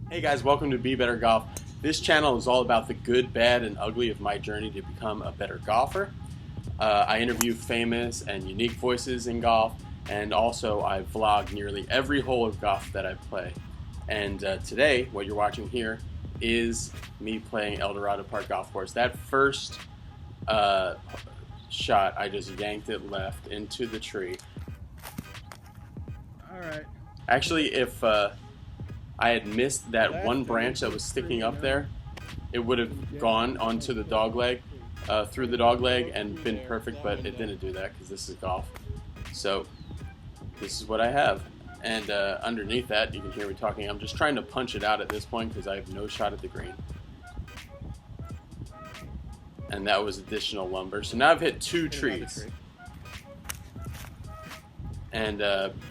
Hey guys, welcome to Be Better Golf. This channel is all about the good, bad, and ugly of my journey to become a better golfer. I interview famous and unique voices in golf, and also I vlog nearly every hole of golf that I play. And today, what you're watching here is me playing El Dorado Park Golf Course. That first shot, I just yanked it left into the tree. All right. Actually, if I had missed that one branch that was sticking up there, it would have gone onto the dog leg, through the dog leg, and been perfect, but it didn't do that because this is golf. So this is what I have. And underneath that, you can hear me talking. I'm just trying to punch it out at this point because I have no shot at the green. And that was additional lumber. So now I've hit two trees. And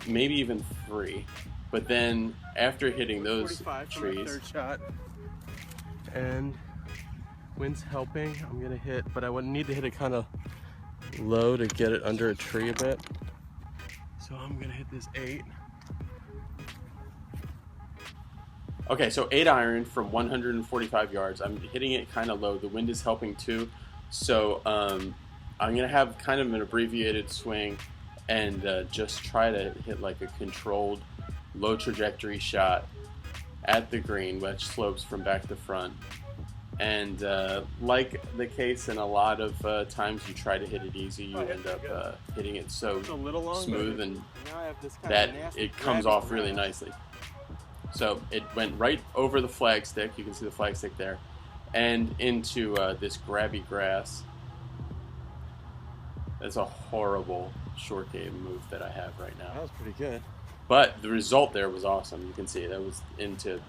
maybe even three. But then after hitting those trees, third shot, and wind's helping. I'm gonna hit, but I would need to hit it kind of low to get it under a tree a bit. So I'm gonna hit this 8. okay, so 8-iron from 145 yards. I'm hitting it kind of low. The wind is helping too. So I'm gonna have kind of an abbreviated swing and just try to hit like a controlled low trajectory shot at the green, which slopes from back to front. And like the case in a lot of times you try to hit it easy, you end up hitting it so smooth and that it comes off really nicely. So it went right over the flagstick, you can see the flagstick there, and into this grabby grass. That's a horrible short game move that I have right now. That was pretty good. But the result there was awesome. You can see that was into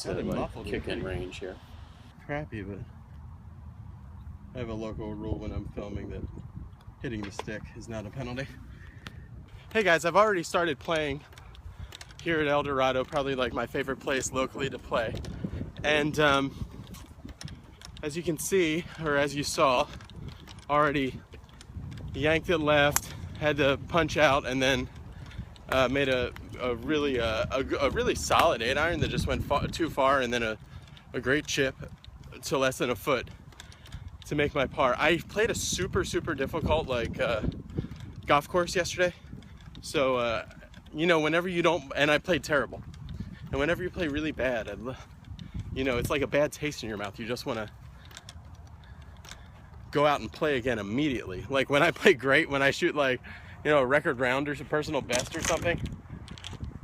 like kick-in range here. Crappy, but I have a local rule when I'm filming that hitting the stick is not a penalty. Hey guys, I've already started playing here at El Dorado, probably like my favorite place locally to play. And as you can see, or as you saw, already yanked it left, had to punch out, and then made a really solid 8-iron that just went too far, and then a great chip to less than a foot to make my par. I played a super difficult golf course yesterday, so you know, whenever you don't, and I played terrible, and whenever you play really bad, you know, it's like a bad taste in your mouth. You just want to go out and play again immediately. Like when I play great, when I shoot like, you know, a record round or some personal best or something,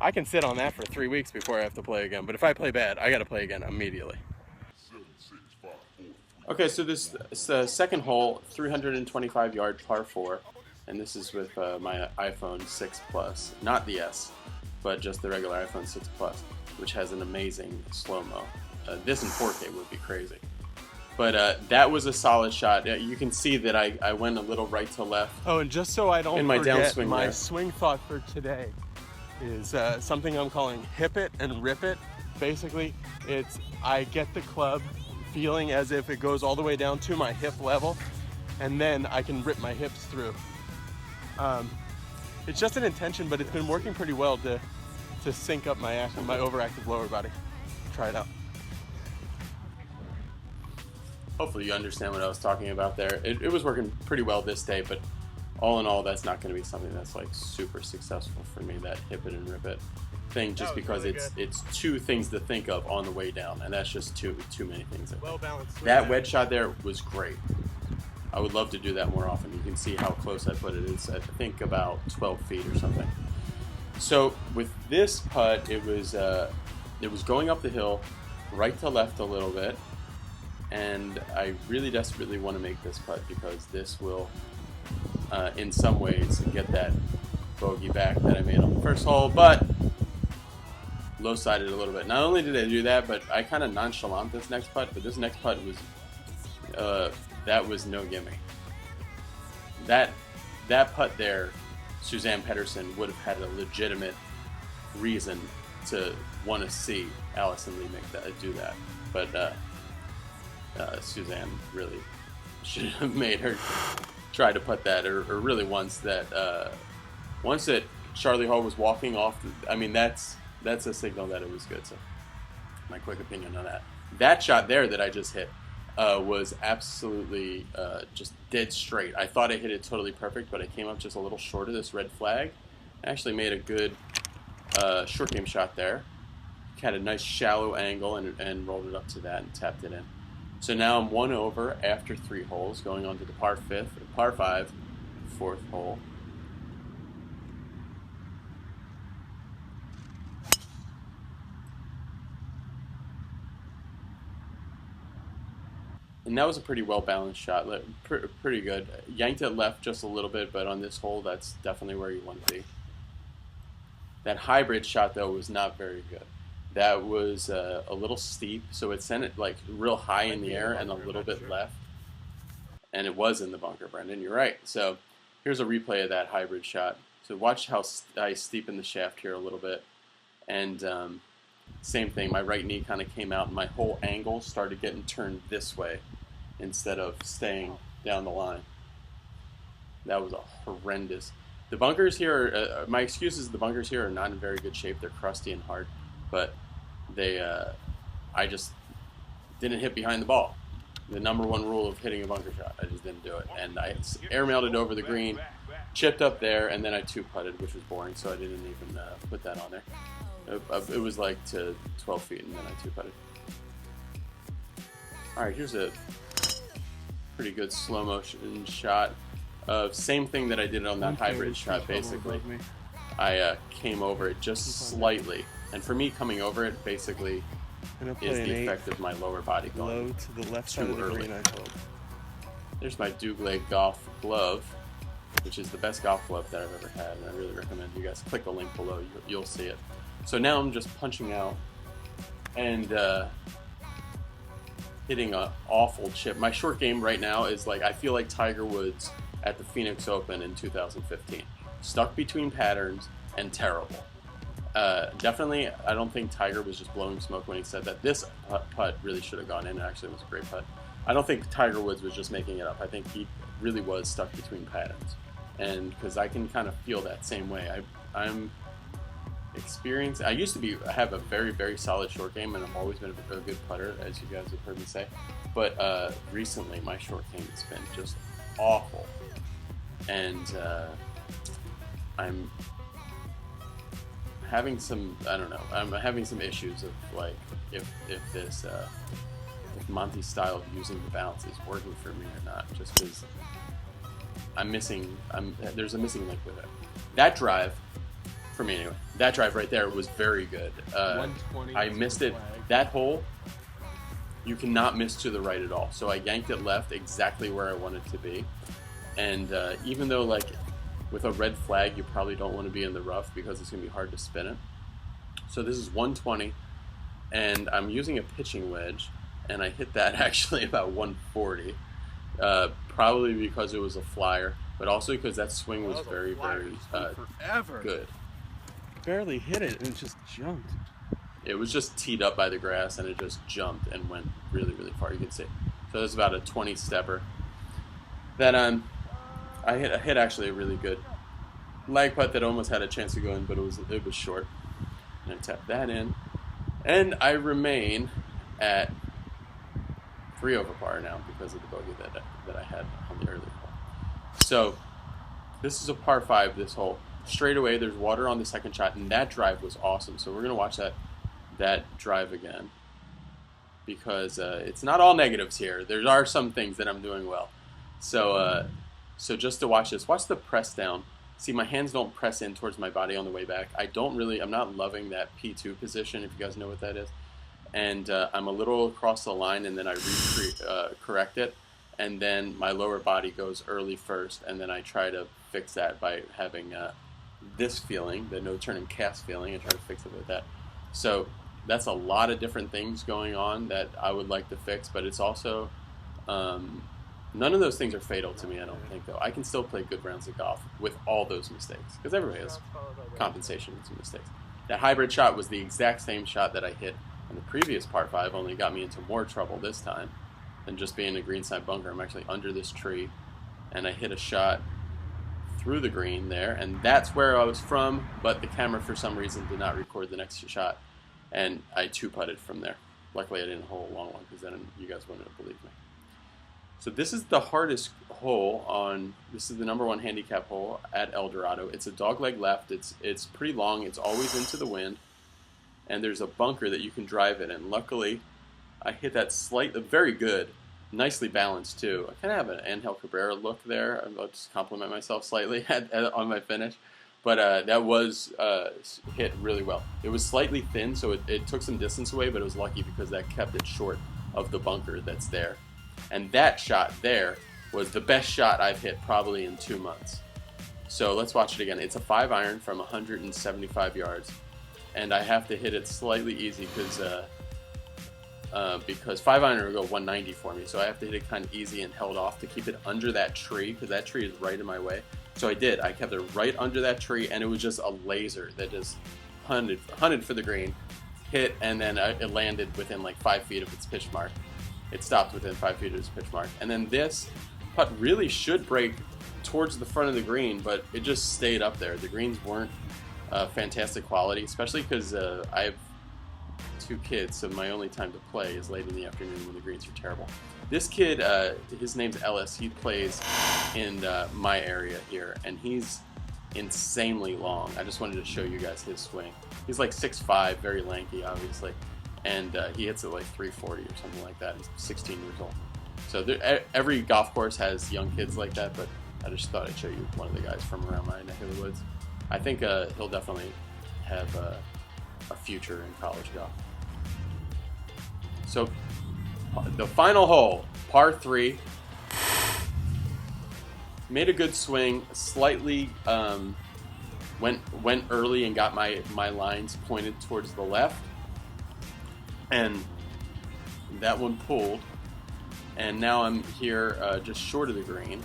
I can sit on that for 3 weeks before I have to play again. But if I play bad, I got to play again immediately. Okay, so this second hole, 325-yard par 4, and this is with my iPhone 6 Plus, not the S, but just the regular iPhone 6 Plus, which has an amazing slow-mo. This in 4K would be crazy. But that was a solid shot. You can see that I went a little right to left. Oh, and just so I don't in my forget, downswing my there. swing thought for today is something I'm calling hip it and rip it. Basically, it's I get the club feeling as if it goes all the way down to my hip level, and then I can rip my hips through. It's just an intention, but it's been working pretty well to sync up my overactive lower body. Try it out. Hopefully you understand what I was talking about there. It was working pretty well this day, but all in all, that's not going to be something that's like super successful for me, that hip it and rip it thing, just because really it's two things to think of on the way down, and that's just too many things. Well balanced. That wedge shot there was great. I would love to do that more often. You can see how close I put it. It's, I think, about 12 feet or something. So with this putt, it was going up the hill, right to left a little bit, and I really desperately want to make this putt because this will, in some ways, get that bogey back that I made on the first hole, but low-sided a little bit. Not only did I do that, but I kind of nonchalant this next putt, but this next putt was, that was no gimme. That putt there, Suzanne Pedersen would have had a legitimate reason to want to see Allison Lee do that, but Suzanne really should have made her try to putt that, or really once that Charlie Hall was walking off. I mean, that's a signal that it was good. So my quick opinion on that. That shot there that I just hit was absolutely just dead straight. I thought I hit it totally perfect, but I came up just a little short of this red flag. I actually made a good short game shot there. Had a nice shallow angle and rolled it up to that and tapped it in. So now I'm 1 over after 3 holes, going on to the par 5, 4th hole. And that was a pretty well-balanced shot, pretty good. Yanked it left just a little bit, but on this hole, that's definitely where you want to be. That hybrid shot, though, was not very good. That was a little steep, so it sent it like real high in the air and a little bit left. And it was in the bunker, Brendan, you're right. So here's a replay of that hybrid shot. So watch how I steepen the shaft here a little bit. And same thing, my right knee kind of came out and my whole angle started getting turned this way instead of staying down the line. That was a horrendous. The bunkers here, my excuse is the bunkers here are not in very good shape. They're crusty and hard, but I just didn't hit behind the ball. The #1 rule of hitting a bunker shot. I just didn't do it. And I airmailed it over the green, chipped up there, and then I 2-putted, which was boring, so I didn't even put that on there. It was like to 12 feet, and then I 2-putted. All right, here's a pretty good slow motion shot. Same thing that I did on that hybrid shot, basically. I came over it just slightly. And for me, coming over it basically is the effect of my lower body going low to the left side of the green, I hope. There's my Douglé golf glove, which is the best golf glove that I've ever had, and I really recommend you guys click the link below. You'll see it. So now I'm just punching out and hitting an awful chip. My short game right now is like I feel like Tiger Woods at the Phoenix Open in 2015. Stuck between patterns and terrible. Definitely, I don't think Tiger was just blowing smoke when he said that. This putt really should have gone in. Actually, it was a great putt. I don't think Tiger Woods was just making it up. I think he really was stuck between patterns. And because I can kind of feel that same way. I'm experienced. I used to have a very, very solid short game, and I've always been a good putter, as you guys have heard me say. But recently, my short game has been just awful. And I'm having some, I don't know, I'm having some issues of like if Monty's style of using the bounce is working for me or not, just because there's a missing link with it. That drive, for me anyway, that drive right there was very good. I missed it, that hole, you cannot miss to the right at all. So I yanked it left exactly where I wanted to be. And even though like with a red flag, you probably don't want to be in the rough because it's going to be hard to spin it. So this is 120, and I'm using a pitching wedge, and I hit that actually about 140, probably because it was a flyer, but also because that swing was very, very good. Barely hit it, and it just jumped. It was just teed up by the grass, and it just jumped and went really, really far. You can see. So it's about a 20-stepper. Then I hit actually a really good lag putt that almost had a chance to go in, but it was short. And I tapped that in, and I remain at 3 over par now because of the bogey that I had on the earlier hole. So this is a par 5. This hole straight away. There's water on the second shot, and that drive was awesome. So we're gonna watch that drive again because it's not all negatives here. There are some things that I'm doing well. So just to watch this, watch the press down. See, my hands don't press in towards my body on the way back. I'm not loving that P2 position, if you guys know what that is. And I'm a little across the line, and then I correct it. And then my lower body goes early first, and then I try to fix that by having this feeling, the no turn and cast feeling, and try to fix it with that. So that's a lot of different things going on that I would like to fix, but it's also... none of those things are fatal to me, I don't think, though. I can still play good rounds of golf with all those mistakes, because everybody has compensation and some mistakes. That hybrid shot was the exact same shot that I hit on the previous par 5, only got me into more trouble this time than just being a greenside bunker. I'm actually under this tree, and I hit a shot through the green there, and that's where I was from, but the camera, for some reason, did not record the next shot. and I 2-putted from there. Luckily, I didn't hole a long one because then you guys wouldn't have believed me. So this is the hardest hole on. This is the #1 handicap hole at El Dorado. It's a dogleg left. It's pretty long. It's always into the wind, and there's a bunker that you can drive it in. Luckily, I hit that very good, nicely balanced too. I kind of have an Angel Cabrera look there. I'll just compliment myself slightly on my finish. But that was hit really well. It was slightly thin, so it took some distance away, but it was lucky because that kept it short of the bunker that's there. And that shot there was the best shot I've hit probably in 2 months. So let's watch it again. It's a 5-iron from 175 yards. And I have to hit it slightly easy because 5-iron will go 190 for me. So I have to hit it kind of easy and held off to keep it under that tree because that tree is right in my way. So I did. I kept it right under that tree, and it was just a laser that just hunted for the green, hit, and then it landed within like 5 feet of its pitch mark. It stopped within 5 feet of its pitch mark. And then this putt really should break towards the front of the green, but it just stayed up there. The greens weren't fantastic quality, especially because I have 2 kids, so my only time to play is late in the afternoon when the greens are terrible. This kid, his name's Ellis. He plays in my area here, and he's insanely long. I just wanted to show you guys his swing. He's like 6'5", very lanky, obviously, and he hits it like 340 or something like that. He's 16 years old. So every golf course has young kids like that, but I just thought I'd show you one of the guys from around my neck of the woods. I think he'll definitely have a future in college golf. So the final hole, par 3, made a good swing, slightly went early and got my lines pointed towards the left, and that one pulled, and now I'm here just short of the green.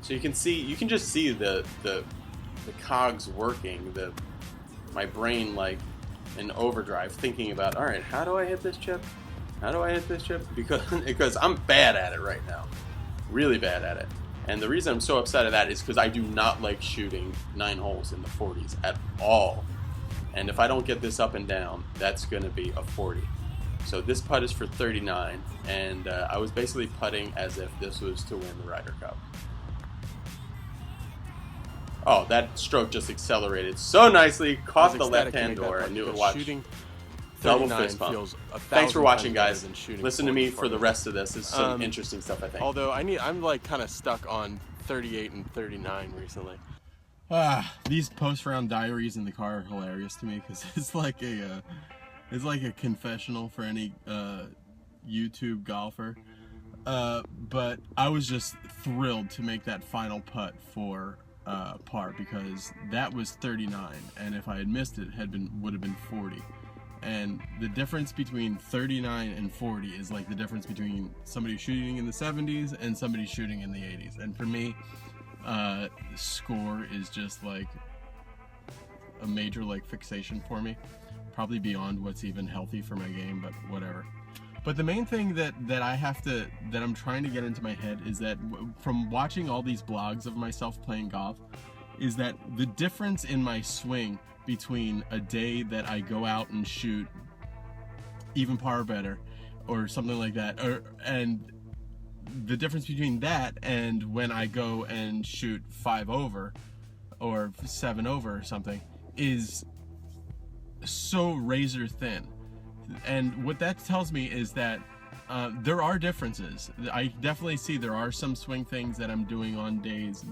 So you can just see the cogs working, my brain like in overdrive, thinking about, all right, how do I hit this chip? How do I hit this chip? Because I'm bad at it right now, really bad at it. And the reason I'm so upset at that is because I do not like shooting 9 holes in the 40s at all. And if I don't get this up and down, that's going to be a 40. So this putt is for 39, and I was basically putting as if this was to win the Ryder Cup. Oh, that stroke just accelerated so nicely, caught the left-hand door. I knew it would shooting double fist bump. Thanks for watching, guys. Listen to me for the rest of this. This is some interesting stuff, I think. Although I'm like kind of stuck on 38 and 39 recently. These post-round diaries in the car are hilarious to me because it's like a confessional for any YouTube golfer. But I was just thrilled to make that final putt for par because that was 39, and if I had missed it, would have been 40. And the difference between 39 and 40 is like the difference between somebody shooting in the 70s and somebody shooting in the 80s. And for me, score is just like a major like fixation for me, probably beyond what's even healthy for my game, but whatever. But the main thing that I'm trying to get into my head is that from watching all these blogs of myself playing golf, is that the difference in my swing between a day that I go out and shoot even par better or something like that, and the difference between that and when I go and shoot 5 over or 7 over or something is so razor thin. And what that tells me is that there are differences. I definitely see there are some swing things that I'm doing on days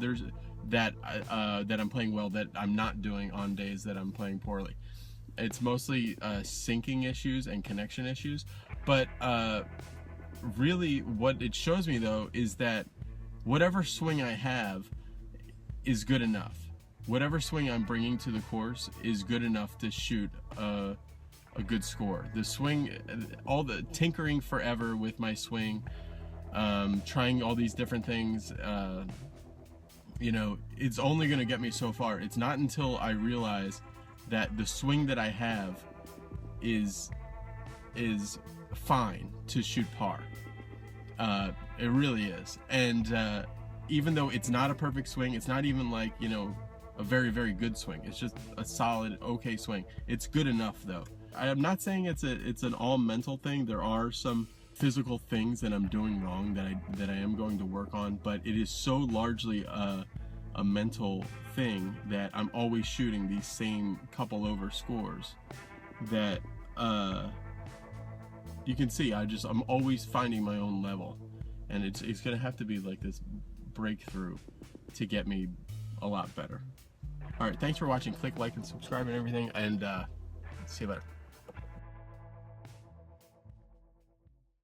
that I'm playing well that I'm not doing on days that I'm playing poorly. It's mostly syncing issues and connection issues. But really what it shows me though is that whatever swing I have is good enough. Whatever swing I'm bringing to the course is good enough to shoot a good score. The swing, all the tinkering forever with my swing, trying all these different things, it's only going to get me so far. It's not until I realize that the swing that I have is fine to shoot par. It really is. And even though it's not a perfect swing, it's not even like, a very, very good swing. It's just a solid, okay swing. It's good enough though. I'm not saying it's an all mental thing. There are some physical things that I'm doing wrong that I am going to work on, but it is so largely a mental thing that I'm always shooting these same couple over scores that you can see I'm always finding my own level, and it's gonna have to be like this breakthrough to get me a lot better. All right, thanks for watching. Click like and subscribe and everything, and see you later.